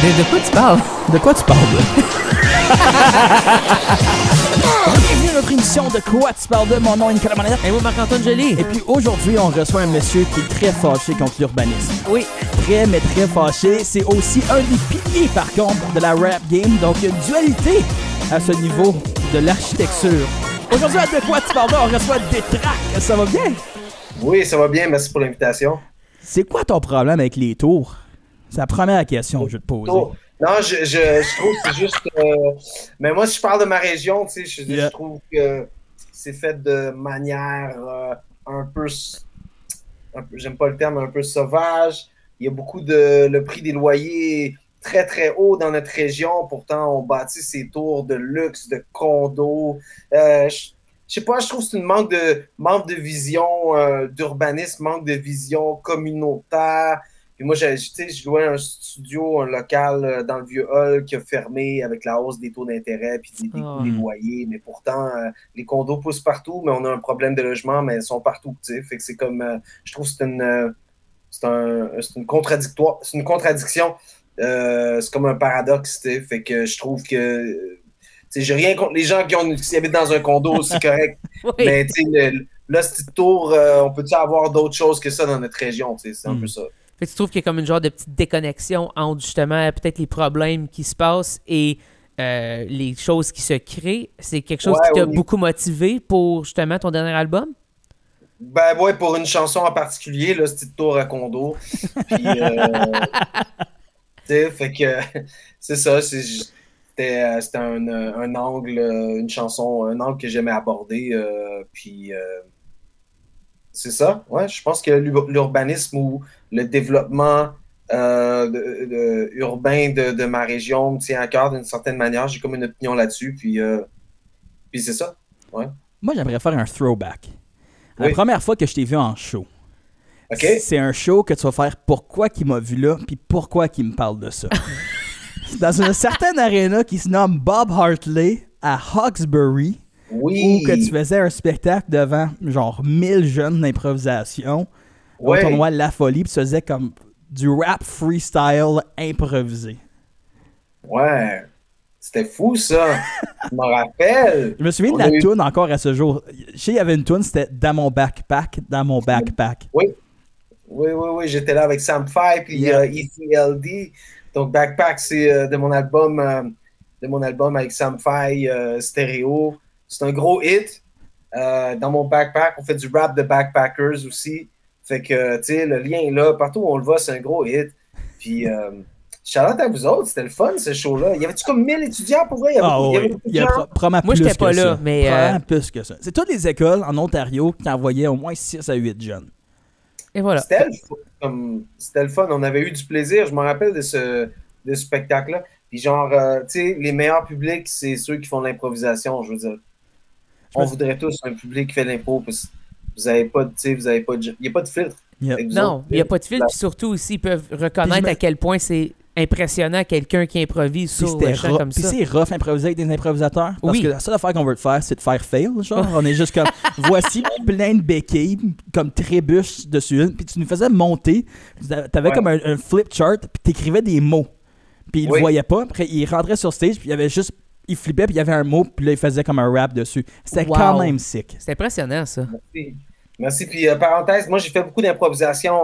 De quoi tu parles? De quoi tu parles, là? Bienvenue à notre émission de Quoi tu parles de? Mon nom est Nicolas Manette. Et moi, Marc-Antoine Joly. Et puis aujourd'hui, on reçoit un monsieur qui est très fâché contre l'urbanisme. Oui. Très, mais très fâché. C'est aussi un des piliers, par contre, de la rap game. Donc, il y a une dualité à ce niveau de l'architecture. Aujourd'hui, à De Quoi tu parles de? On reçoit Détrac. Ça va bien? Oui, ça va bien. Merci pour l'invitation. C'est quoi ton problème avec les tours? C'est la première question que je vais te poser. Non, je trouve que c'est juste... mais moi, si je parle de ma région, tu sais, je trouve que c'est fait de manière un peu... J'aime pas le terme, un peu sauvage. Il y a beaucoup de... Le prix des loyers très, très haut dans notre région. Pourtant, on bâtit ces tours de luxe, de condos. Je sais pas, je trouve que c'est une manque de vision d'urbanisme, manque de vision communautaire. Puis moi, je louais un studio, un local dans le Vieux-Hall qui a fermé avec la hausse des taux d'intérêt puis des loyers. Mais pourtant, les condos poussent partout, mais on a un problème de logement, mais ils sont partout. T'sais. Fait que c'est comme, je trouve que c'est une contradiction. C'est comme un paradoxe. T'sais. Fait que je trouve que j'ai rien contre les gens qui habitent dans un condo, c'est correct. Oui. Mais là, cette tour, on peut-tu avoir d'autres choses que ça dans notre région? C'est un peu ça. Fait que tu trouves qu'il y a comme une genre de petite déconnexion entre justement peut-être les problèmes qui se passent et les choses qui se créent. C'est quelque chose qui t'a beaucoup motivé pour justement ton dernier album? Ben ouais, pour une chanson en particulier, là, cette tour à condo. Puis, fait que c'est ça, c'était un angle, une chanson, un angle que j'aimais aborder. Puis c'est ça, ouais. Je pense que l'urbanisme ou le développement urbain de ma région me tient à cœur d'une certaine manière. J'ai comme une opinion là-dessus, puis c'est ça, ouais. Moi, j'aimerais faire un throwback. La première fois que je t'ai vu en show, c'est un show que tu vas faire pourquoi qu'il m'a vu là, puis pourquoi qu'il me parle de ça. C'est dans une certaine aréna qui se nomme Bob Hartley à Hawkesbury. Oui. Où que tu faisais un spectacle devant genre 1000 jeunes d'improvisation au tournoi La Folie, puis tu faisais comme du rap freestyle improvisé. Ouais, c'était fou ça. Je me rappelle. Je me souviens de la toune encore à ce jour. Je sais, il y avait une toune, c'était Dans mon backpack, dans mon backpack. Oui, j'étais là avec Sam Fay puis ECLD. Donc Backpack, c'est de mon album avec Sam Fay, Stéréo. C'est un gros hit. Dans mon backpack, on fait du rap de backpackers aussi. Fait que, tu sais, le lien est là. Partout où on le voit, c'est un gros hit. Puis, shout-out à vous autres. C'était le fun, ce show-là. Y avait-tu comme 1000 étudiants pour vrai? Il y a moi, j'étais pas là, mais... Probablement plus que ça. C'est toutes les écoles en Ontario qui envoyaient au moins 6 à 8 jeunes. Et voilà. C'était le fun. On avait eu du plaisir. Je me rappelle de ce spectacle-là. Puis genre, tu sais, les meilleurs publics, c'est ceux qui font de l'improvisation, je veux dire. On voudrait tous un public qui fait de l'impro, parce que vous n'avez pas de, il n'y a pas de filtre. Non, il n'y a pas de filtre, puis surtout aussi, ils peuvent reconnaître à quel point c'est impressionnant quelqu'un qui improvise sur le champ comme ça. Puis c'est rough improviser avec des improvisateurs. Parce que la seule affaire qu'on veut te faire, c'est de faire fail. Genre, on est juste comme, voici plein de béquilles, comme trébuches dessus une. Puis tu nous faisais monter. T'avais comme un flip chart, puis t'écrivais des mots. Puis il le voyait pas. Après, il rentrait sur stage, puis il y avait juste... Il flippait, puis il y avait un mot, puis là, il faisait comme un rap dessus. C'était quand même sick. C'est impressionnant, ça. Merci. Puis, parenthèse, moi, j'ai fait beaucoup d'improvisation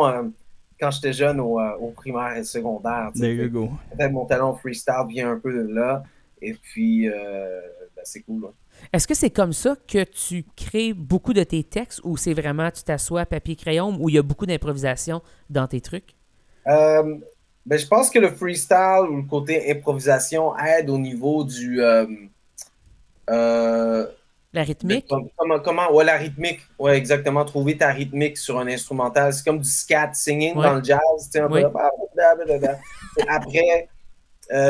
quand j'étais jeune au primaire et secondaire. There you go. Peut-être mon talent freestyle vient un peu de là. Et puis, c'est cool. Ouais. Est-ce que c'est comme ça que tu crées beaucoup de tes textes ou c'est vraiment, tu t'assois papier-crayon ou il y a beaucoup d'improvisation dans tes trucs? Ben, je pense que le freestyle ou le côté improvisation aide au niveau du... la rythmique? La rythmique. Ouais, exactement. Trouver ta rythmique sur un instrumental. C'est comme du scat singing dans le jazz. Après,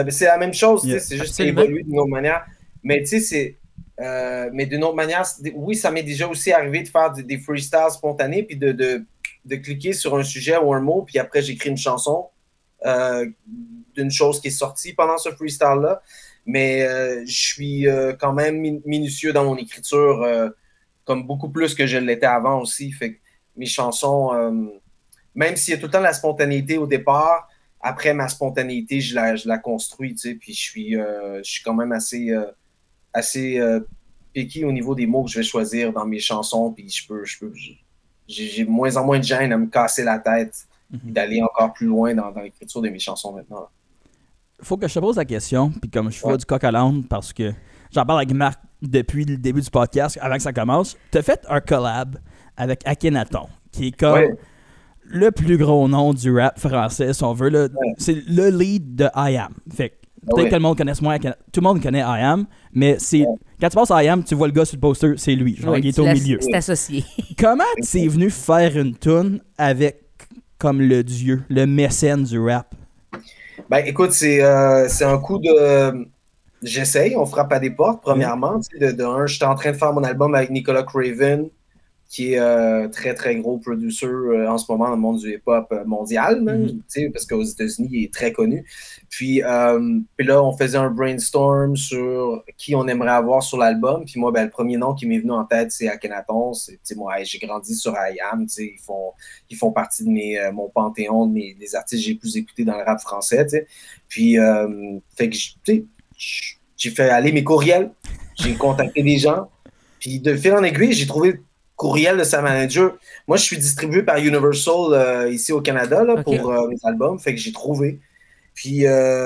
c'est la même chose. C'est juste évolué d'une autre manière. Mais tu sais, mais d'une autre manière, oui, ça m'est déjà aussi arrivé de faire des freestyles spontanés puis de cliquer sur un sujet ou un mot, puis après, j'écris une chanson. D'une chose qui est sortie pendant ce freestyle-là. Mais je suis quand même minutieux dans mon écriture, comme beaucoup plus que je l'étais avant aussi. Fait que mes chansons, même s'il y a tout le temps la spontanéité au départ, après ma spontanéité, je la construis, tu sais, puis je suis quand même assez picky au niveau des mots que je vais choisir dans mes chansons, puis j'ai de moins en moins de gêne à me casser la tête d'aller encore plus loin dans l'écriture de mes chansons maintenant. Faut que je te pose la question, puis comme je fais du coq à l'âne, parce que j'en parle avec Marc depuis le début du podcast, avant que ça commence. Tu as fait un collab avec Akhenaton, qui est comme le plus gros nom du rap français, si on veut. Là. C'est le lead de I Am. Fait que peut-être que le monde connaisse moins Akhenaton. Tout le monde connaît I Am, mais c'est quand tu passes à I Am, tu vois le gars sur le poster, c'est lui. Genre, il est au milieu. C'est associé. Comment tu es venu faire une tune avec comme le dieu, le mécène du rap? Ben écoute, c'est un coup de... J'essaye, on frappe à des portes, premièrement. J'étais en train de faire mon album avec Nicolas Craven, qui est très, très gros producer en ce moment dans le monde du hip-hop mondial, parce qu'aux États-Unis, il est très connu. Puis là, on faisait un brainstorm sur qui on aimerait avoir sur l'album. Puis moi, le premier nom qui m'est venu en tête, c'est Akhenaton. Moi, j'ai grandi sur I Am. Ils font partie de mon panthéon, des artistes que j'ai plus écoutés dans le rap français. T'sais. Puis, fait que j'ai fait aller mes courriels. J'ai contacté des gens. Puis de fil en aiguille, j'ai trouvé courriel de sa manager. Moi, je suis distribué par Universal ici au Canada là, pour mes albums. Fait que j'ai trouvé. Puis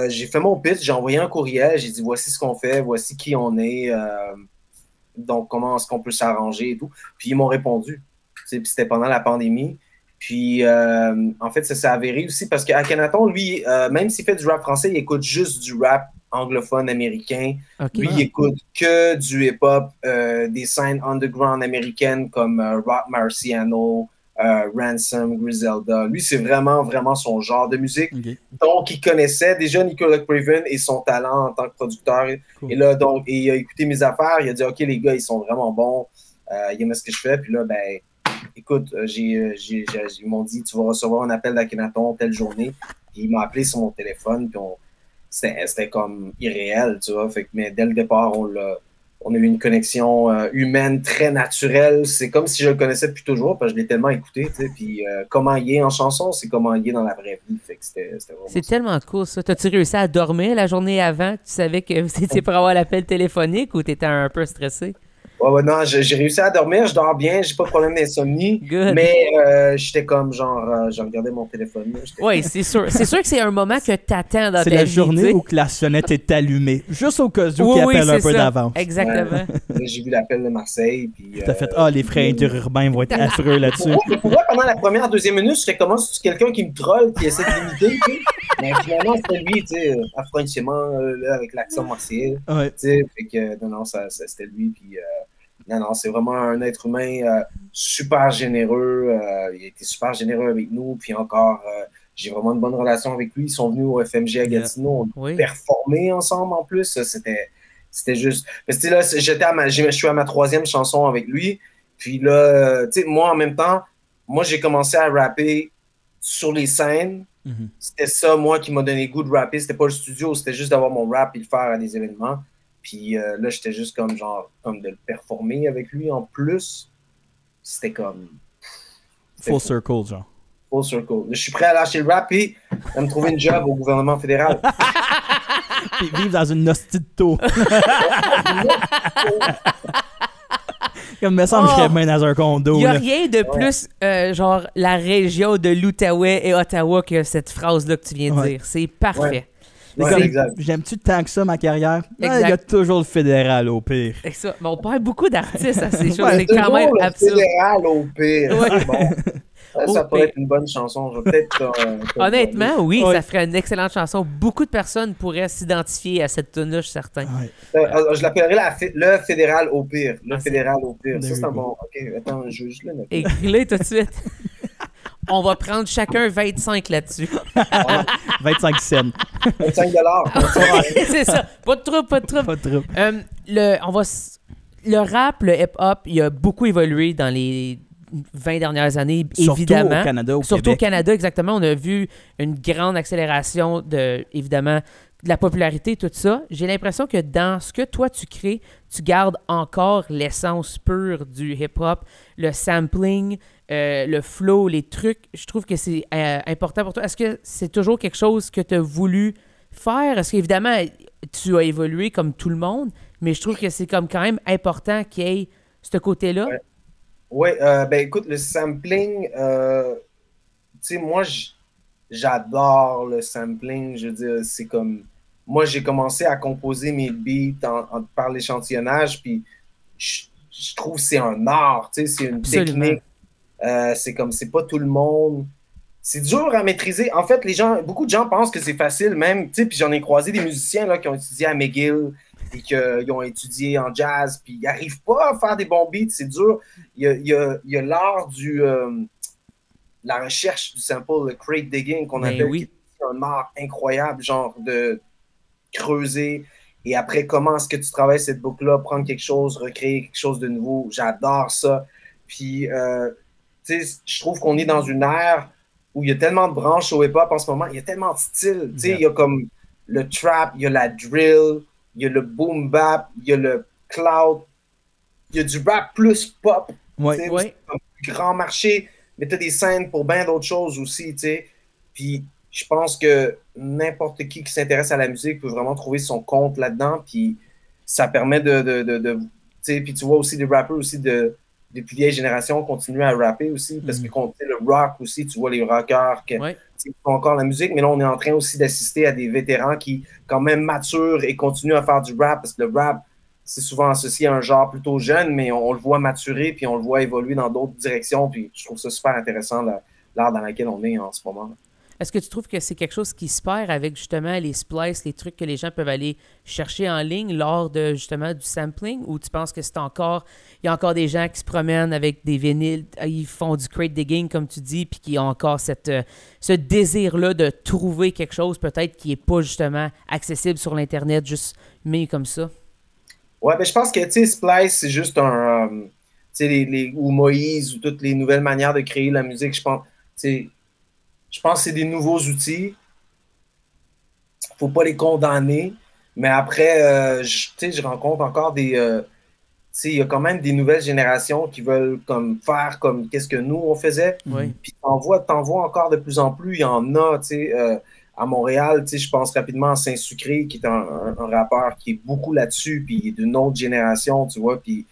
j'ai fait mon pitch, j'ai envoyé un courriel, j'ai dit voici ce qu'on fait, voici qui on est, donc comment est-ce qu'on peut s'arranger et tout. Puis ils m'ont répondu. Puis c'était pendant la pandémie. Puis en fait, ça s'est avéré aussi parce qu'Akhenaton, lui, même s'il fait du rap français, il écoute juste du rap anglophone américain. Lui, il écoute que du hip-hop, des scènes underground américaines comme Rock Marciano, Ransom, Griselda. Lui, c'est vraiment, vraiment son genre de musique. Donc, il connaissait déjà Nicolas Craven et son talent en tant que producteur. Et là, donc, il a écouté mes affaires. Il a dit, OK, les gars, ils sont vraiment bons. Ils aiment ce que je fais. Puis là, écoute, ils m'ont dit, tu vas recevoir un appel d'Akhenaton telle journée. Puis il m'a appelé sur mon téléphone. Puis c'était comme irréel, tu vois. Fait que, mais dès le départ, on a eu une connexion humaine très naturelle. C'est comme si je le connaissais depuis toujours, parce que je l'ai tellement écouté. Puis comment il est en chanson, c'est comment il est dans la vraie vie. Fait que c'était vraiment c'est tellement cool, ça. T'as-tu réussi à dormir la journée avant? Tu savais que vous étiez pour avoir l'appel téléphonique ou t'étais un peu stressé? Non, j'ai réussi à dormir, je dors bien, j'ai pas de problème d'insomnie. Mais j'étais comme genre, je regardais mon téléphone. Oui, c'est sûr. C'est sûr que c'est un moment que t'attends dans ta vie. C'est la journée où la sonnette est allumée, juste au cas où qui appelle un peu d'avance. Exactement. J'ai vu l'appel de Marseille. Puis, t'as fait, les frais interurbains vont être affreux là-dessus. Pour moi, pendant la première, deuxième minute, j'étais comme, c'est quelqu'un qui me troll, qui essaie de l'imiter. Mais finalement, c'était lui, tu sais, affranchissement, avec l'accent marseillais. Ouais. Tu sais, fait que, non, c'était lui. Puis, non, c'est vraiment un être humain super généreux. Il a été super généreux avec nous. Puis encore, j'ai vraiment une bonne relation avec lui. Ils sont venus au FMG à Gatineau. On a performé ensemble en plus. C'était juste. Parce que là, je suis à ma 3e chanson avec lui. Puis là, tu sais, moi, en même temps, j'ai commencé à rapper sur les scènes. C'était ça, moi, qui m'a donné le goût de rapper. C'était pas le studio, c'était juste d'avoir mon rap et le faire à des événements. Puis là, j'étais juste comme de le performer avec lui en plus. C'était comme... Full circle, genre. Full circle. Je suis prêt à lâcher le rap et à me trouver une job au gouvernement fédéral. Puis vivre dans une hostie de taux. Comme me semble que je serais bien dans un condo. Il n'y a rien de plus, genre, la région de l'Outaouais et Ottawa que cette phrase-là que tu viens de dire. C'est parfait. J'aime-tu tant que ça ma carrière? Il y a toujours le fédéral au pire. C'est ça. Mais on parle beaucoup d'artistes à ces choses. C'est quand même absurde. Le fédéral au pire. Bon. Ça pourrait être une bonne chanson. Je vais peut-être. Honnêtement, oui, ça ferait une excellente chanson. Beaucoup de personnes pourraient s'identifier à cette tune-là, je suis certain. Je l'appellerais le fédéral au pire. Le fédéral au pire. Ça, c'est un bon. Ok, attends, je vais juste le noter. Écris-le tout de suite. On va prendre chacun 25 là-dessus. 25 cents. 25 c'est ça. Pas de trouble, pas de trouble. Le rap, le hip-hop, il a beaucoup évolué dans les 20 dernières années, surtout évidemment. Au Canada, surtout au Canada, exactement. On a vu une grande accélération évidemment, de la popularité, tout ça. J'ai l'impression que dans ce que toi tu crées, tu gardes encore l'essence pure du hip-hop, le sampling, le flow, les trucs. Je trouve que c'est important pour toi. Est-ce que c'est toujours quelque chose que tu as voulu faire? Est-ce qu'évidemment, tu as évolué comme tout le monde, mais je trouve que c'est comme quand même important qu'il y ait ce côté-là. Ouais, ben écoute, le sampling, tu sais, moi, j'adore le sampling. Je veux dire, c'est comme. Moi, j'ai commencé à composer mes beats par l'échantillonnage, puis je trouve que c'est un art, tu sais, c'est une technique. C'est comme, c'est pas tout le monde. C'est dur à maîtriser. En fait, beaucoup de gens pensent que c'est facile, même, tu sais, puis j'en ai croisé des musiciens là, qui ont étudié à McGill et qui ont étudié en jazz, puis ils n'arrivent pas à faire des bons beats, c'est dur. Il y a l'art la recherche du sample, le crate digging qu'on appelle, qui est un art incroyable, genre de creuser, et après, comment est-ce que tu travailles cette boucle-là, prendre quelque chose, recréer quelque chose de nouveau. J'adore ça. Puis, tu sais, je trouve qu'on est dans une ère où il y a tellement de branches au hip-hop en ce moment, il y a tellement de styles. Tu sais, il y a comme le trap, il y a la drill, il y a le boom bap, il y a le cloud, il y a du rap plus pop. Ouais. C'est un grand marché, mais tu as des scènes pour bien d'autres choses aussi, tu sais. Puis je pense que n'importe qui s'intéresse à la musique peut vraiment trouver son compte là-dedans, puis ça permet de tu sais, puis tu vois aussi des rappeurs aussi des plus vieilles générations continuer à rapper aussi, parce que le rock aussi, tu vois les rockers qui font encore la musique, mais là, on est en train aussi d'assister à des vétérans qui, quand même, maturent et continuent à faire du rap, parce que le rap, c'est souvent associé à un genre plutôt jeune, mais on le voit maturer, puis on le voit évoluer dans d'autres directions, puis je trouve ça super intéressant, l'art dans lequel on est en ce moment. Est-ce que tu trouves que c'est quelque chose qui se perd avec justement les splices, les trucs que les gens peuvent aller chercher en ligne lors de justement du sampling, ou tu penses que il y a encore des gens qui se promènent avec des vinyles, ils font du crate digging comme tu dis, puis qui ont encore ce désir-là de trouver quelque chose peut-être qui n'est pas justement accessible sur l'internet, juste mis comme ça? Ouais, ben je pense que tu sais, splice c'est juste un, tu sais ou Moïse ou toutes les nouvelles manières de créer la musique, je pense, je pense que c'est des nouveaux outils. Il ne faut pas les condamner. Mais après, je rencontre encore des. Il y a quand même des nouvelles générations qui veulent faire comme qu'est-ce que nous, on faisait. Oui. Puis t'en vois encore de plus en plus. Il y en a, à Montréal, je pense rapidement à Saint-Sucré, qui est un rappeur qui est beaucoup là-dessus, puis d'une autre génération, tu vois. Puis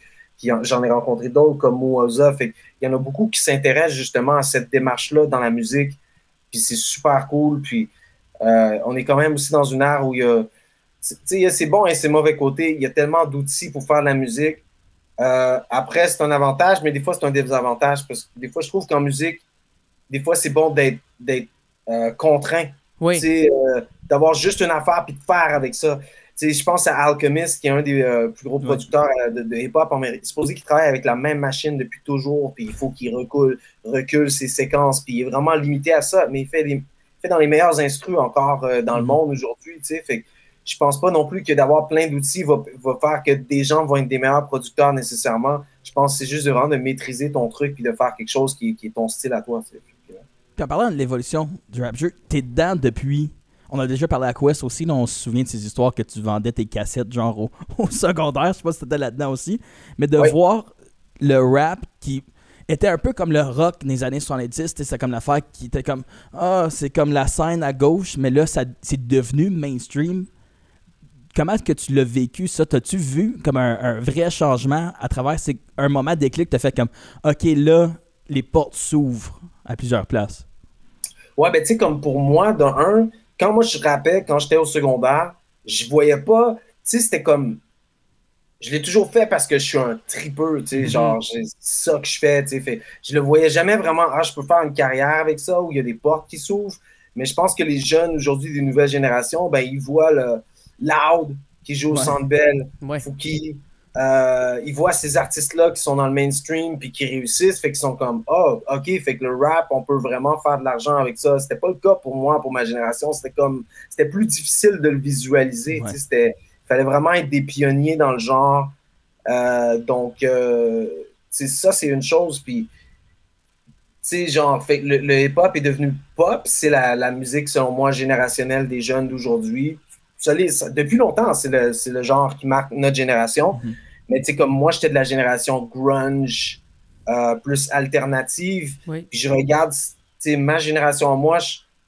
j'en ai rencontré d'autres comme Moaza. Il y en a beaucoup qui s'intéressent justement à cette démarche-là dans la musique. Puis c'est super cool. Puis on est quand même aussi dans une ère où il y a ses bons et ses mauvais côtés. Il y a tellement d'outils pour faire de la musique. Après, c'est un avantage, mais des fois, c'est un désavantage. Parce que des fois, je trouve qu'en musique, des fois, c'est bon d'être contraint. Oui. D'avoir juste une affaire puis de faire avec ça. Je pense à Alchemist, qui est un des plus gros producteurs de hip-hop. Il est supposé qu'il travaille avec la même machine depuis toujours, puis il faut qu'il recule ses séquences, puis il est vraiment limité à ça, mais il fait dans les meilleurs instrus encore dans le monde aujourd'hui. Fait que je pense pas non plus que d'avoir plein d'outils va faire que des gens vont être des meilleurs producteurs nécessairement. Je pense que c'est juste vraiment de maîtriser ton truc puis de faire quelque chose qui est ton style à toi. Puis en parlant de l'évolution du rap jeu, t'es dedans depuis... On a déjà parlé à Quest aussi, là, on se souvient de ces histoires que tu vendais tes cassettes genre au secondaire, je sais pas si t'étais là-dedans aussi, mais de voir le rap qui était un peu comme le rock des années 70, c'est comme l'affaire qui était comme c'est comme la scène à gauche, mais là c'est devenu mainstream. Comment est-ce que tu l'as vécu ça? T'as-tu vu comme un vrai changement à travers un moment déclic, t'as fait comme OK, là, les portes s'ouvrent à plusieurs places? Ouais, ben tu sais, comme pour moi, quand moi je rappais, quand j'étais au secondaire, je voyais pas, tu sais, c'était comme, je l'ai toujours fait parce que je suis un tripeux, tu sais, genre, c'est ça que je fais, tu sais, je le voyais jamais vraiment, je peux faire une carrière avec ça, où il y a des portes qui s'ouvrent, mais je pense que les jeunes aujourd'hui des nouvelles générations, ben, ils voient le Loud qui joue au Centre Bell, Fouki, ils voient ces artistes-là qui sont dans le mainstream puis qui réussissent, fait qu'ils sont comme OK, fait que le rap, on peut vraiment faire de l'argent avec ça. C'était pas le cas pour moi, pour ma génération. C'était plus difficile de le visualiser. Il fallait vraiment être des pionniers dans le genre. Donc, ça, c'est une chose. Puis sais, genre, fait que le hip-hop est devenu pop, c'est la musique, selon moi, générationnelle des jeunes d'aujourd'hui. Depuis longtemps, c'est le genre qui marque notre génération. Mais tu sais, comme moi, j'étais de la génération grunge, plus alternative. Oui. Puis je regarde, tu sais, ma génération, moi,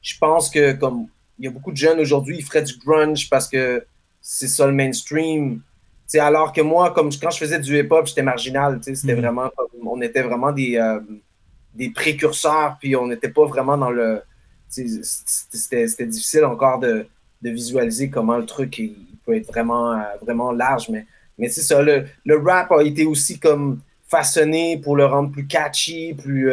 je pense que comme il y a beaucoup de jeunes aujourd'hui, ils feraient du grunge parce que c'est ça le mainstream. Tu sais, alors que moi, comme quand je faisais du hip-hop, j'étais marginal. Tu sais, c'était vraiment, on était vraiment des précurseurs, puis on n'était pas vraiment dans le... C'était difficile encore de visualiser comment le truc il peut être vraiment, vraiment large, mais c'est ça, le rap a été aussi comme façonné pour le rendre plus catchy, plus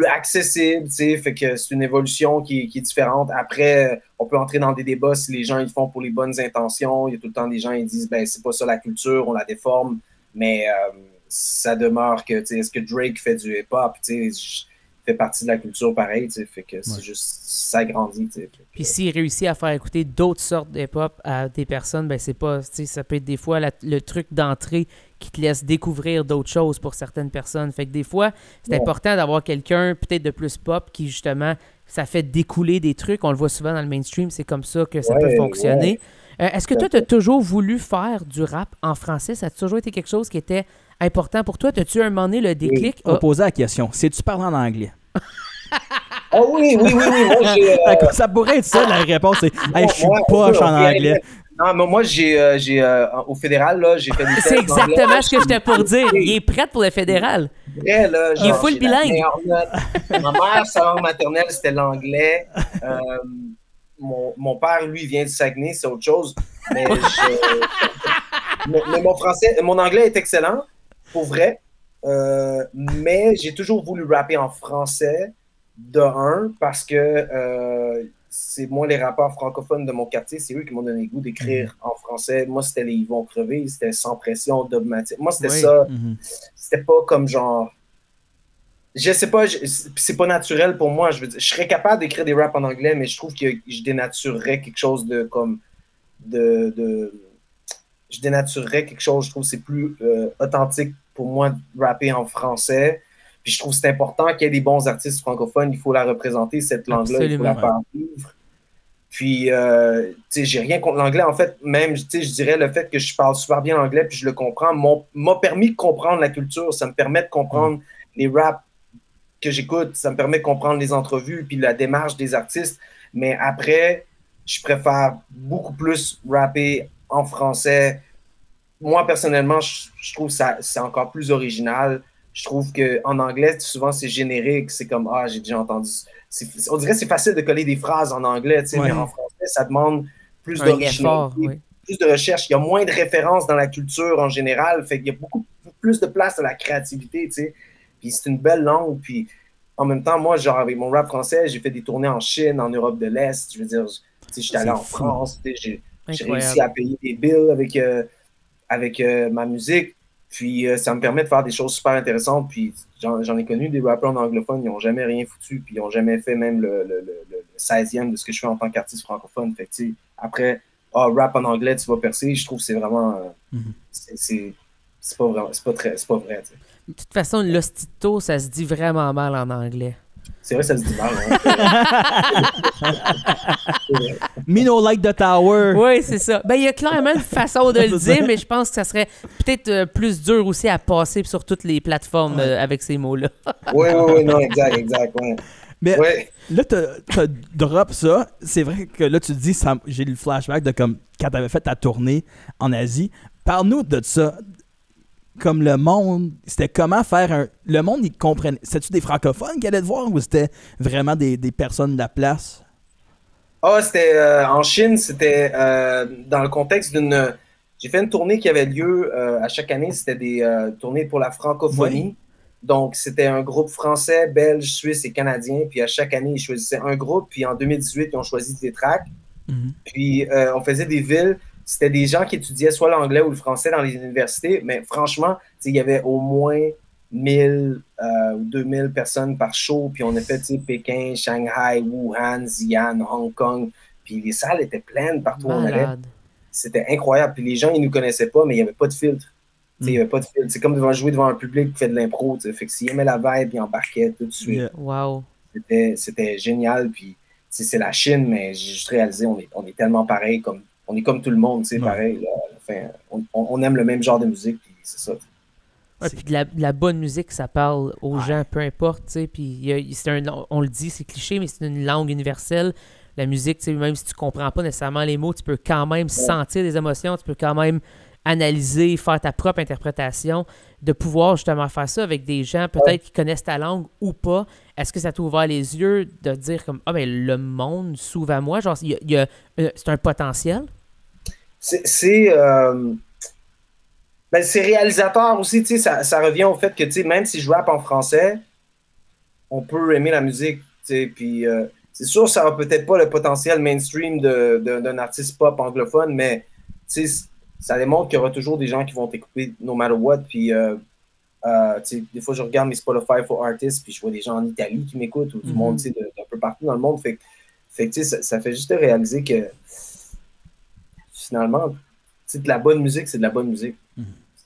accessible, tu sais, fait que c'est une évolution qui est différente. Après, on peut entrer dans des débats si les gens ils font pour les bonnes intentions. Il y a tout le temps des gens qui disent, ben c'est pas ça la culture, on la déforme, mais ça demeure que, tu sais, est-ce que Drake fait du hip-hop, tu sais, fait partie de la culture pareil, tu sais, fait que c'est juste, ça grandit, tu sais. Puis s'il réussit à faire écouter d'autres sortes de hip-hop à des personnes, ben c'est pas, tu sais, ça peut être des fois le truc d'entrée qui te laisse découvrir d'autres choses pour certaines personnes. Fait que des fois, c'est important d'avoir quelqu'un peut-être de plus pop qui, justement, ça fait découler des trucs. On le voit souvent dans le mainstream, c'est comme ça que ça peut fonctionner. Est-ce que toi, tu as toujours voulu faire du rap en français? Ça a toujours été quelque chose qui était important pour toi? T'as-tu un moment donné le déclic? On posait la question. Sais-tu parler en anglais? Oh oui. Moi, ça pourrait être ça, la réponse. C'est hey, je suis poche en anglais. Non, mais moi, au fédéral, là, j'ai fait des tests. C'est exactement ce que j'étais pour dire. Il est prêt pour le fédéral. Vrai, là, genre, il est full bilingue. Ma mère, sa langue maternelle, c'était l'anglais. Mon père, lui, vient du Saguenay, c'est autre chose. Mais, mais mon anglais est excellent, pour vrai. Mais j'ai toujours voulu rapper en français, parce que c'est moi les rappeurs francophones de mon quartier, c'est eux qui m'ont donné le goût d'écrire en français. Moi, c'était les Ils vont crever, c'était sans pression, dogmatique. Moi, c'était ça. C'était pas comme genre... Je sais pas, c'est pas naturel pour moi. Je veux dire, je serais capable d'écrire des raps en anglais, mais je trouve que je dénaturerais quelque chose de comme... Je dénaturerais quelque chose, je trouve que c'est plus authentique pour moi de rapper en français. Puis je trouve que c'est important qu'il y ait des bons artistes francophones. Il faut la représenter, cette langue-là. Il faut la faire vivre. Puis, tu sais, j'ai rien contre l'anglais. En fait, même, tu sais, je dirais le fait que je parle super bien anglais puis je le comprends m'a permis de comprendre la culture. Ça me permet de comprendre les raps que j'écoute. Ça me permet de comprendre les entrevues puis la démarche des artistes. Mais après, je préfère beaucoup plus rapper en français. Moi, personnellement, je trouve que c'est encore plus original. Je trouve qu'en anglais, souvent, c'est générique. C'est comme, ah, j'ai déjà entendu. On dirait que c'est facile de coller des phrases en anglais, mais en français, ça demande plus d'originalité, plus de recherche. Il y a moins de références dans la culture en général. Fait qu'il y a beaucoup plus de place à la créativité, tu sais. Puis c'est une belle langue. Puis en même temps, moi, genre, avec mon rap français, j'ai fait des tournées en Chine, en Europe de l'Est. Je veux dire, j'étais allé en France. J'ai réussi à payer des bills avec ma musique. Puis ça me permet de faire des choses super intéressantes. Puis j'en ai connu des rappeurs anglophones, ils n'ont jamais rien foutu, puis ils n'ont jamais fait même le 16e de ce que je fais en tant qu'artiste francophone. Fait que après, rap en anglais, tu vas percer. Je trouve que c'est vraiment... c'est pas vraiment... C'est pas vrai. T'sais. De toute façon, l'ostito, ça se dit vraiment mal en anglais. C'est vrai, ça se dit mal. Me no like the tower. Oui, c'est ça. Ben, il y a clairement une façon de le dire, mais je pense que ça serait peut-être plus dur aussi à passer sur toutes les plateformes avec ces mots-là. Oui, non, exact, ouais. Mais là, t'as drop ça. C'est vrai que là, tu te dis, j'ai le flashback de comme quand t'avais fait ta tournée en Asie. Parle-nous de ça. Comme le monde, c'était comment faire le monde, il comprenait. C'était-tu des francophones qui allaient te voir ou c'était vraiment des personnes de la place? C'était en Chine, c'était dans le contexte d'une... J'ai fait une tournée qui avait lieu à chaque année, c'était des tournées pour la francophonie. Oui. Donc, c'était un groupe français, belge, suisse et canadien. Puis à chaque année, ils choisissaient un groupe. Puis en 2018, ils ont choisi des tracks. Puis on faisait des villes. C'était des gens qui étudiaient soit l'anglais ou le français dans les universités, mais franchement, il y avait au moins 1000 ou 2000 personnes par show, puis on a fait Pékin, Shanghai, Wuhan, Xi'an, Hong Kong, puis les salles étaient pleines partout où on allait. C'était incroyable, puis les gens, ils nous connaissaient pas, mais il n'y avait pas de filtre. Il n'y avait pas de fil. C'est comme jouer devant un public qui fait de l'impro. Fait que s'il aimait la vibe, il embarquait tout de suite. Yeah. Wow. C'était génial. Puis c'est la Chine, mais j'ai juste réalisé, on est tellement pareil. On est comme tout le monde, pareil. Là. Enfin, on aime le même genre de musique, puis c'est ça. Ouais, puis de la bonne musique, ça parle aux gens, peu importe. Puis on le dit, c'est cliché, mais c'est une langue universelle. La musique, même si tu comprends pas nécessairement les mots, tu peux quand même sentir des émotions, tu peux quand même analyser, faire ta propre interprétation, de pouvoir justement faire ça avec des gens peut-être qui connaissent ta langue ou pas. Est-ce que ça t'a ouvert les yeux de dire comme le monde s'ouvre à moi? Genre, c'est un potentiel? C'est réalisateur aussi, ça revient au fait que même si je rappe en français, on peut aimer la musique, puis c'est sûr ça n'a peut-être pas le potentiel mainstream d'un artiste pop anglophone, mais ça démontre qu'il y aura toujours des gens qui vont t'écouter no matter what, puis des fois je regarde mes Spotify for Artists, puis je vois des gens en Italie qui m'écoutent, ou du monde d'un peu partout dans le monde, fait que ça fait juste réaliser que finalement, de la bonne musique, c'est de la bonne musique.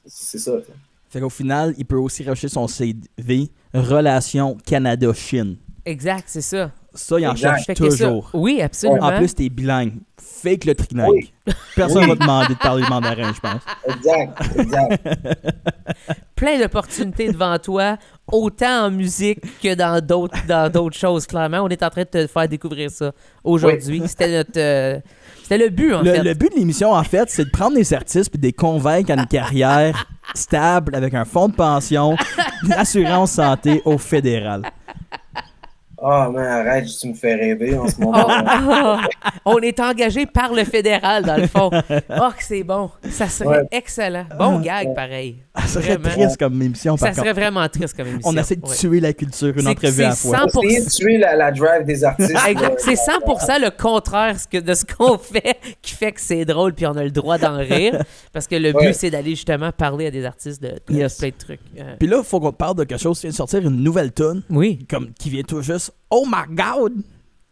C'est ça. T'sais. Fait qu'au final, il peut aussi rajouter son CV Relation Canada-Chine. Exact, c'est ça. Ça, il en cherche toujours. Oui, absolument. En plus, t'es bilingue. Fake le trilingue. Oui. Personne va te demander de parler mandarin, je pense. Exact. Plein d'opportunités devant toi, autant en musique que dans d'autres choses, clairement. On est en train de te faire découvrir ça aujourd'hui. Oui. C'était le but, en fait. Le but de l'émission, en fait, c'est de prendre des artistes et de les convaincre à une carrière stable avec un fonds de pension, une assurance santé au fédéral. Oh, mais arrête, tu me fais rêver en ce moment. On est engagé par le fédéral, dans le fond. Oh, que c'est bon. Ça serait excellent. Bon gag, pareil. Ça serait triste comme émission, par contre. Ça serait vraiment triste comme émission. On essaie de tuer la culture, une entrevue à la fois. On essaie de tuer la drive des artistes. C'est 100% le contraire de ce qu'on fait qui fait que c'est drôle, puis on a le droit d'en rire. Parce que le but, c'est d'aller justement parler à des artistes de plein de trucs. Puis là, il faut qu'on parle de quelque chose qui vient de sortir, une nouvelle tune. Oui. Qui vient tout juste. Oh my God!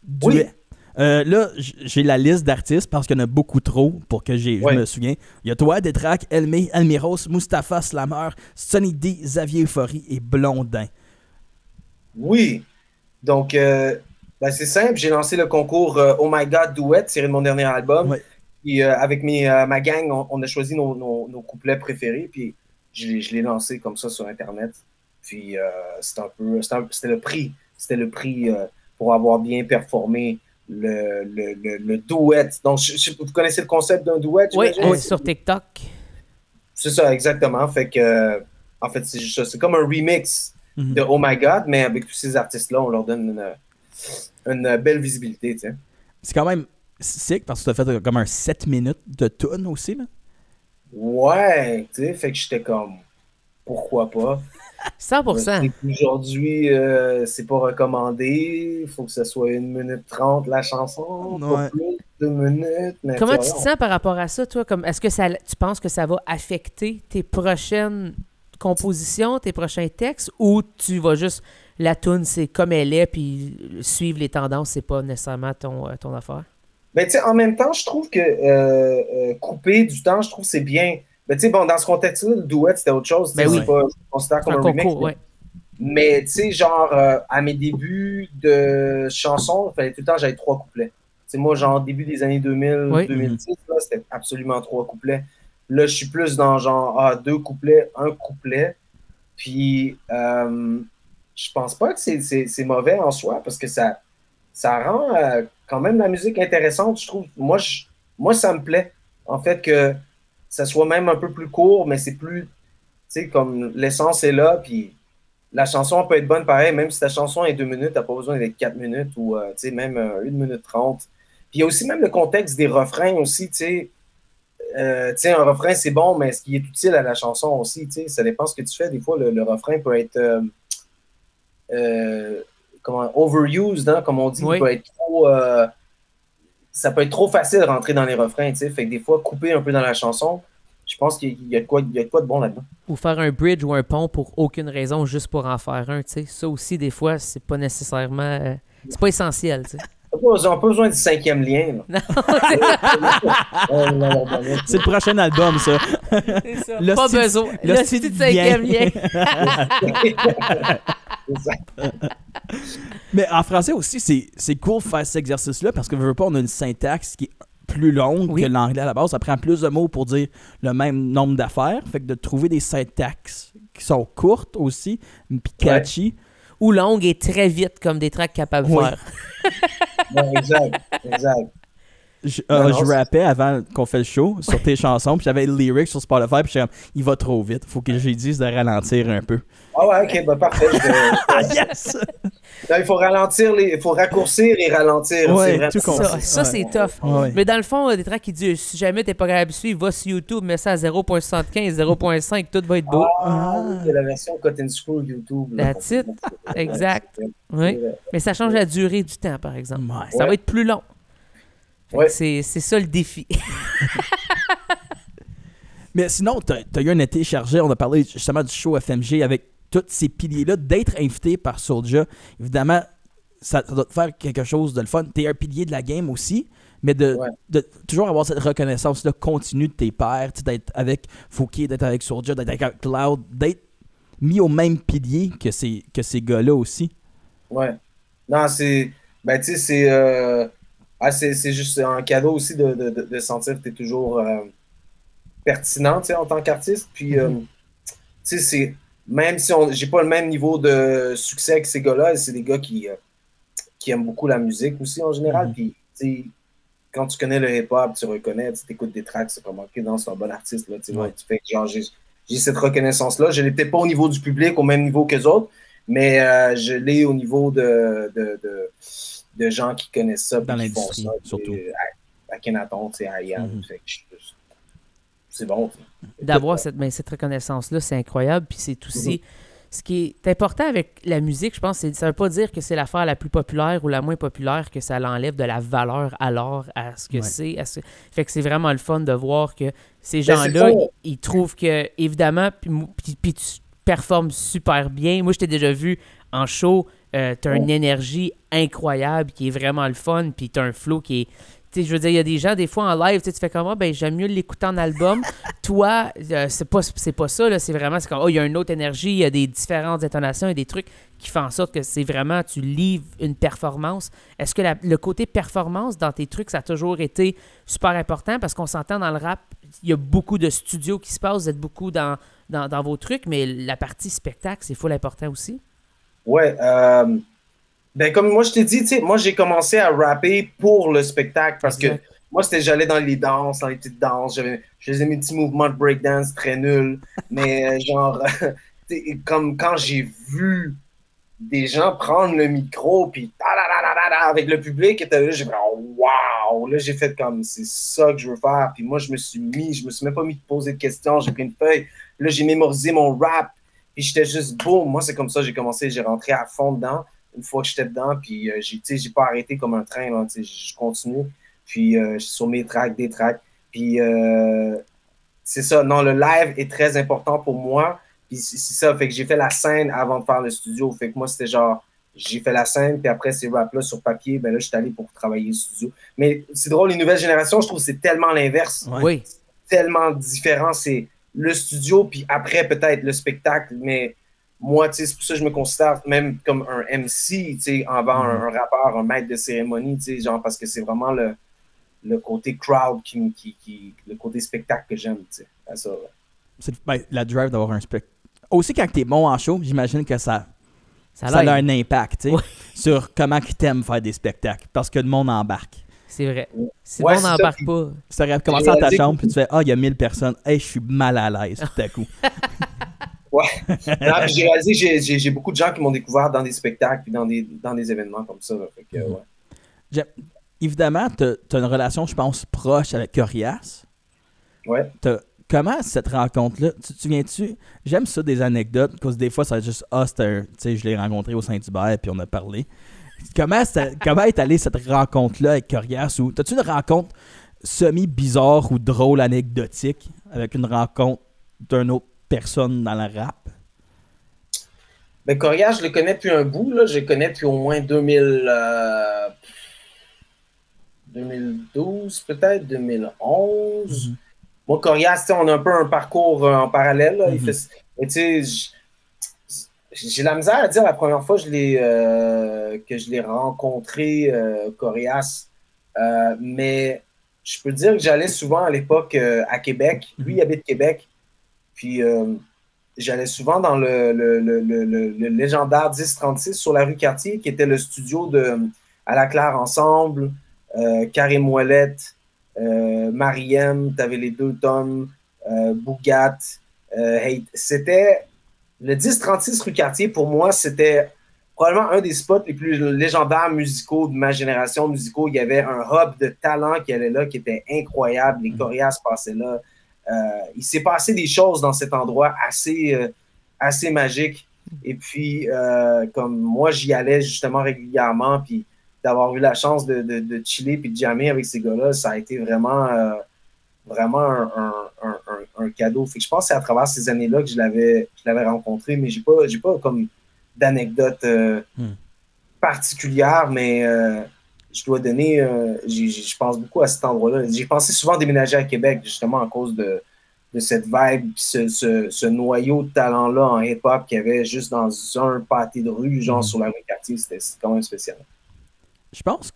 Duet. Là, j'ai la liste d'artistes parce qu'il y en a beaucoup trop pour que je me souviens. Il y a toi, Détrac, Elmé, Almiros, Mustapha Slammer, Sonny D, Xavier Euphorie et Blondin. Oui. Donc, c'est simple. J'ai lancé le concours Oh My God Duet, tiré de mon dernier album. Ouais. Puis avec ma gang, on a choisi nos couplets préférés. Puis je l'ai lancé comme ça sur Internet. Puis c'était le prix. C'était le prix pour avoir bien performé le duet. Donc, vous connaissez le concept d'un duet? Oui, sur TikTok. C'est ça, exactement. Fait que, en fait, c'est juste ça. C'est comme un remix de Oh My God, mais avec tous ces artistes-là, on leur donne une belle visibilité. T'sais. C'est quand même sick parce que tu as fait comme un 7 minutes de tune aussi, là. Ouais, tu sais, fait que j'étais comme, pourquoi pas? 100%. Aujourd'hui, c'est pas recommandé. Il faut que ce soit 1 minute 30 la chanson. Pas plus, 2 minutes. Mais comment tu te sens par rapport à ça, toi? Est-ce que tu penses que ça va affecter tes prochaines compositions, tes prochains textes, ou tu vas juste la toune, c'est comme elle est, puis suivre les tendances, c'est pas nécessairement ton affaire? Ben, tu sais, en même temps, je trouve que couper du temps, je trouve que c'est bien. Mais tu sais, bon, dans ce contexte-là, le duet, c'était autre chose. Ben oui. C'est pas, je considère comme un remix. Mais tu sais, genre, à mes débuts de chansons, il fallait tout le temps que j'aille 3 couplets. Tu sais, moi, genre, début des années 2000, 2010, là, c'était absolument 3 couplets. Là, je suis plus dans genre 2 couplets, 1 couplet. Puis, je pense pas que c'est mauvais en soi parce que ça rend quand même la musique intéressante, je trouve. Moi, ça me plaît. En fait, que ça soit même un peu plus court, mais c'est plus, tu sais, comme l'essence est là, puis la chanson peut être bonne pareil, même si ta chanson est 2 minutes, t'as pas besoin d'être 4 minutes ou, tu sais, même 1 minute 30. Puis il y a aussi même le contexte des refrains aussi, tu sais. Tu sais, un refrain, c'est bon, mais ce qui est utile à la chanson aussi, tu sais, ça dépend ce que tu fais. Des fois, le refrain peut être overused, hein, comme on dit, il peut être trop... ça peut être trop facile de rentrer dans les refrains, tu sais. Fait que des fois, couper un peu dans la chanson, je pense qu'il y a de quoi de bon là-dedans. Ou faire un bridge ou un pont pour aucune raison, juste pour en faire un, tu sais. Ça aussi, des fois, c'est pas nécessairement... c'est pas essentiel, tu sais. On n'a pas besoin du 5e lien. Là. C'est le prochain album, ça. C'est ça. Le Pas style- besoin. le Le style style de 5e lien. Mais en français aussi, c'est cool de faire cet exercice-là parce que, veux pas, on a une syntaxe qui est plus longue Oui. que l'anglais à la base. Ça prend plus de mots pour dire le même nombre d'affaires. Fait que de trouver des syntaxes qui sont courtes aussi, puis catchy. Ou longue et très vite, comme des tracks capables de Oui. faire. Ouais, exact. Je Non, rappais avant qu'on fait le show sur tes chansons, puis j'avais le lyric sur Spotify, puis j'étais comme, il va trop vite. Faut que je lui dise de ralentir un peu. Ah ouais, ok, ben parfait. Ah, yes! Non, il faut il faut raccourcir et ralentir. Ouais, c'est vrai. tout con- Ça, c'est tough. Ouais. Mais dans le fond, des tracks qui disent si jamais t'es pas capable de suivre, va sur YouTube, mets ça à 0.75, 0.5, tout va être beau. Ah, c'est la version cut and screw YouTube. Là. That's it. Exact. Oui. Mais ça change la durée du temps, par exemple. Ouais. Ça va être plus long. Fait que Ouais. c'est ça le défi. Mais sinon, t'as eu un été chargé. On a parlé justement du show FMG avec tous ces piliers-là. D'être invité par Soulja, évidemment, ça doit te faire quelque chose de le fun. T'es un pilier de la game aussi, mais de toujours avoir cette reconnaissance-là continue de tes pairs, d'être avec Fouki, d'être avec Soulja, d'être avec Cloud, d'être mis au même pilier que ces gars-là aussi. Ouais. Non, c'est. Ben, tu sais, c'est juste un cadeau aussi de sentir que tu es toujours pertinent, tu sais, en tant qu'artiste. Puis, tu sais, c'est. Même si j'ai pas le même niveau de succès que ces gars-là, c'est des gars qui aiment beaucoup la musique aussi en général. Puis, tu sais, quand tu connais le hip-hop, tu reconnais, tu écoutes des tracks, c'est comme, ok, non, c'est un bon artiste, là, tu sais, tu fais que genre, j'ai cette reconnaissance-là. Je l'ai peut-être pas au niveau du public, au même niveau que les autres, mais je l'ai au niveau de gens qui connaissent ça. Dans qui font l'industrie, ça, surtout. À Kenaton, tu sais, à Yann. Fait que c'est bon. D'avoir cette reconnaissance-là, c'est incroyable. Puis c'est aussi. Ce qui est important avec la musique, je pense, ça veut pas dire que c'est l'affaire la plus populaire ou la moins populaire, que ça l'enlève de la valeur alors à ce que c'est. Fait que c'est vraiment le fun de voir que ces gens-là, ils trouvent que, évidemment, puis tu performes super bien. Moi, je t'ai déjà vu en show, t'as une énergie incroyable qui est vraiment le fun, puis t'as un flow qui est... Je veux dire, il y a des gens, des fois, en live, tu fais comme, ben j'aime mieux l'écouter en album. Toi, c'est pas ça, là, c'est vraiment, c'est comme, il y a une autre énergie, il y a des différentes intonations, il y a des trucs qui font en sorte que c'est vraiment, tu livres une performance. Est-ce que le côté performance dans tes trucs, ça a toujours été super important? Parce qu'on s'entend dans le rap, il y a beaucoup de studios qui se passent, vous êtes beaucoup dans vos trucs, mais la partie spectacle, c'est full important aussi. Ouais, ben comme moi je t'ai dit, tu sais, moi j'ai commencé à rapper pour le spectacle parce que moi j'allais dans les danses, dans les petites danses, je faisais mes petits mouvements de breakdance très nuls, mais genre comme quand j'ai vu des gens prendre le micro puis avec le public et là j'ai fait waouh, là j'ai fait comme c'est ça que je veux faire, puis moi je me suis même pas mis de poser de questions, j'ai pris une feuille, là j'ai mémorisé mon rap, puis j'étais juste boum, moi c'est comme ça j'ai commencé, j'ai rentré à fond dedans. Une fois que j'étais dedans, puis j'ai pas arrêté comme un train, là, je continue, puis sur mes tracks, des tracks, puis c'est ça, non, le live est très important pour moi, puis c'est ça, fait que j'ai fait la scène avant de faire le studio, fait que moi c'était genre, j'ai fait la scène, puis après ces raps-là sur papier, ben là je suis allé pour travailler le studio, mais c'est drôle, les nouvelles générations, je trouve que c'est tellement l'inverse, Oui. C'est tellement différent, c'est le studio, puis après peut-être le spectacle, mais moi, tu sais, c'est pour ça que je me considère même comme un MC, tu sais, avant un rappeur, un maître de cérémonie, tu sais, genre, parce que c'est vraiment le côté crowd, le côté spectacle que j'aime, tu sais. Ça, ouais. C'est la drive d'avoir un spectacle. Aussi, quand t'es bon en show, j'imagine que ça a un impact, tu sais, sur comment ils t'aiment faire des spectacles, parce que le monde embarque. C'est vrai. Si le monde n'embarque pas. Tu aurais commencé dans ta chambre, puis tu fais, il y a 1000 personnes, hey, je suis mal à l'aise tout à coup. Ouais. J'ai réalisé que j'ai beaucoup de gens qui m'ont découvert dans des spectacles puis dans des événements comme ça. Là. Fait que, ouais. Évidemment, tu as une relation, je pense, proche avec Corias. Ouais. Comment cette rencontre-là, tu te souviens-tu? J'aime ça des anecdotes, parce que des fois, ça va juste, je l'ai rencontré au Saint-Hubert puis on a parlé. Comment est allée cette rencontre-là avec Corias? Ou as-tu une rencontre semi-bizarre ou drôle, anecdotique, avec une rencontre d'une autre personne dans le rap? Ben, Corias, je le connais depuis un bout, là. Je le connais depuis au moins 2012, peut-être, 2011. moi, Corias, on a un peu un parcours en parallèle. Là. Mais tu sais, j'ai la misère à dire la première fois que je l'ai rencontré, Corias. Mais je peux dire que j'allais souvent à l'époque à Québec. Lui, il habite Québec. Puis j'allais souvent dans le légendaire 1036 sur la rue Cartier, qui était le studio de À la Claire Ensemble, Karim Ouellette, Mariem, t'avais les deux tomes, Bougat. C'était le 1036 rue Cartier, pour moi, c'était probablement un des spots les plus légendaires musicaux de ma génération musicaux. Il y avait un hub de talent qui allait là, qui était incroyable. Les Corias passaient là. Il s'est passé des choses dans cet endroit assez magiques. Et puis, comme moi, j'y allais justement régulièrement, puis d'avoir eu la chance de chiller puis de jammer avec ces gars-là, ça a été vraiment un cadeau. Fait que je pense que c'est à travers ces années-là que je l'avais rencontré, mais j'ai pas comme d'anecdote particulière, mais je dois donner, je pense beaucoup à cet endroit-là. J'ai pensé souvent déménager à Québec, justement, à cause de cette vibe, ce noyau de talent-là en hip-hop qu'il y avait juste dans un pâté de rue, genre sur la rue Cartier, c'était quand même spécial. Je pense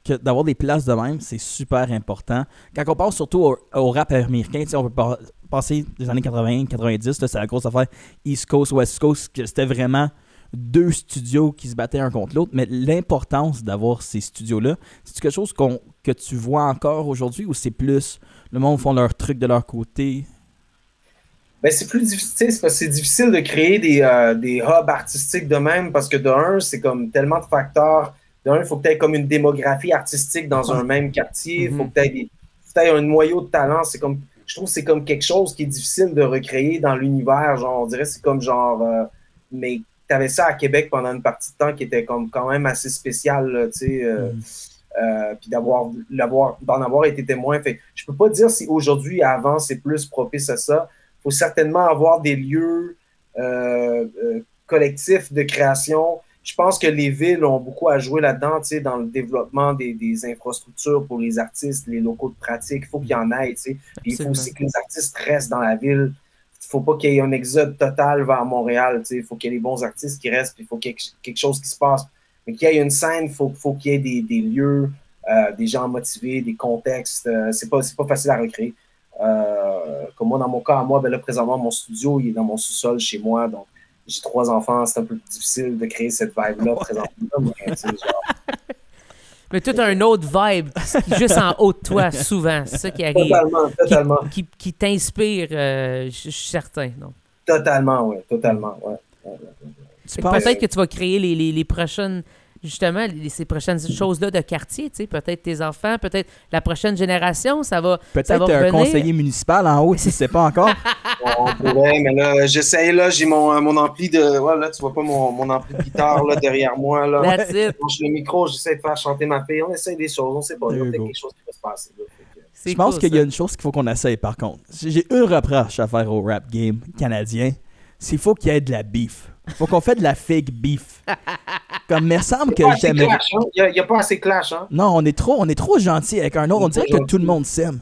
que d'avoir des places de même, c'est super important. Quand on pense surtout au rap américain, on peut passer des années 80, 90, c'est la grosse affaire East Coast, West Coast, que c'était vraiment deux studios qui se battaient un contre l'autre, mais l'importance d'avoir ces studios-là, c'est quelque chose que tu vois encore aujourd'hui ou c'est plus le monde font leur truc de leur côté? Ben, c'est plus difficile, parce que c'est difficile de créer des hubs artistiques de même, parce que de un, c'est comme tellement de facteurs. De un, il faut que tu aies comme une démographie artistique dans un même quartier, il faut que tu aies un noyau de talent. Je trouve que c'est comme quelque chose qui est difficile de recréer dans l'univers. Genre, on dirait c'est comme genre... mais tu avais ça à Québec pendant une partie de temps qui était comme quand même assez spécial, tu sais. Puis d'en avoir été témoin. Fait, je peux pas dire si aujourd'hui, avant, c'est plus propice à ça. Il faut certainement avoir des lieux collectifs de création. Je pense que les villes ont beaucoup à jouer là-dedans, tu sais, dans le développement des infrastructures pour les artistes, les locaux de pratique. Il faut qu'il y en ait, tu sais. Puis il faut aussi que les artistes restent dans la ville. Il ne faut pas qu'il y ait un exode total vers Montréal, tu sais. Il faut qu'il y ait les bons artistes qui restent, puis il faut qu'il y ait quelque chose qui se passe. Mais qu'il y ait une scène, il faut qu'il y ait des lieux, des gens motivés, des contextes. C'est pas facile à recréer. Comme moi, dans mon cas, ben là, présentement, mon studio, il est dans mon sous-sol chez moi, donc j'ai 3 enfants, c'est un peu difficile de créer cette vibe-là présentement. Mais tout un autre vibe, juste en haut de toi, souvent. C'est ça qui arrive. Totalement. Qui t'inspire, je suis certain. Non? Totalement, oui. Totalement, ouais. Peut-être que tu vas créer les prochaines... Justement, ces prochaines choses-là de quartier, tu sais, peut-être tes enfants, peut-être la prochaine génération, ça va peut-être un conseiller municipal en haut, si c'est pas encore. On pourrait, mais là, j'essaye, là, j'ai mon ampli de... Ouais, là, tu vois pas mon ampli de guitare, là, derrière moi, là. That's it. Je lance le micro, j'essaie de faire chanter ma fille, on essaye des choses, on sait pas, il y a peut-être quelque chose qui va se passer, là. Je pense qu'il y a une chose qu'il faut qu'on essaye, par contre. J'ai un reproche à faire au rap game canadien, c'est qu'il faut qu'il y ait de la beef. Faut qu'on fait de la fake beef. Comme, il me semble que j'aime. Il n'y a pas assez clash, hein? Non, on est trop gentil avec un autre. On dirait que tout le monde s'aime.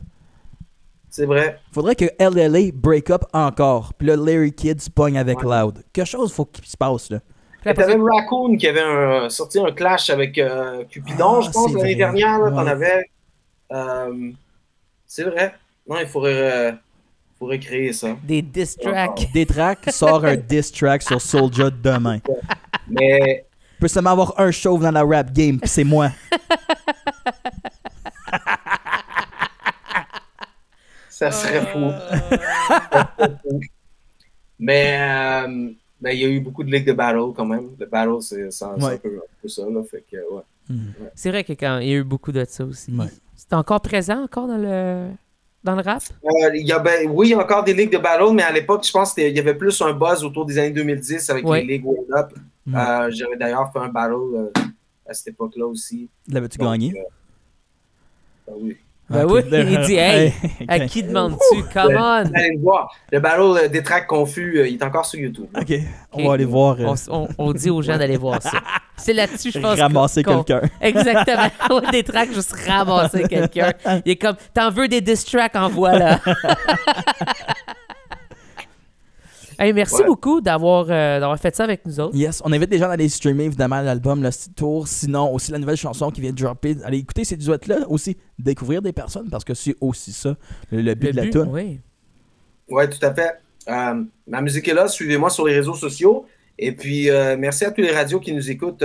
C'est vrai. Faudrait que LLA break up encore. Puis là, Larry Kidd se pogne avec Loud. Quelque chose faut qu'il se passe, là. T'avais Raccoon qui avait sorti un clash avec Cupidon, je pense, l'année dernière. Là, t'en avais. C'est vrai. Non, il faudrait créer ça. Des diss tracks. D-Track sort un diss track sur Soulja demain. Mais... Il peut seulement avoir un chauve dans la rap game, puis c'est moi. Ça serait fou. Mais il y a eu beaucoup de ligues de battle quand même. Le battle, c'est un peu ça. Là, fait que, ouais. C'est vrai qu'il y a eu beaucoup de ça aussi. Ouais. C'est encore présent encore dans le rap? Oui, il y a encore des ligues de battle, mais à l'époque, je pense qu'il y avait plus un buzz autour des années 2010 avec les ligues World Up. J'avais d'ailleurs fait un battle à cette époque-là aussi. L'avais-tu gagné? Oui. Ben oui, il dit, hey, à qui demandes-tu? Come on! Allez le voir. Le battle des tracks confus, il est encore sur YouTube. OK, on va aller voir. On dit aux gens d'aller voir ça. C'est là-dessus, je pense. Ramasser quelqu'un. Exactement. Des tracks, juste ramasser quelqu'un. Il est comme, t'en veux des diss tracks, en voilà. Hey, merci beaucoup d'avoir fait ça avec nous autres. Yes, on invite les gens à aller streamer évidemment l'album, le tour, sinon aussi la nouvelle chanson qui vient de dropper. Allez écouter ces duets-là, aussi découvrir des personnes parce que c'est aussi ça, le but de la tune. Oui. Ouais, tout à fait. Ma musique est là, suivez-moi sur les réseaux sociaux. Et puis, merci à tous les radios qui nous écoutent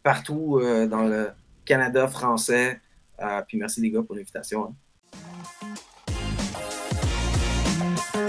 partout dans le Canada français. Puis merci les gars pour l'invitation. Hein.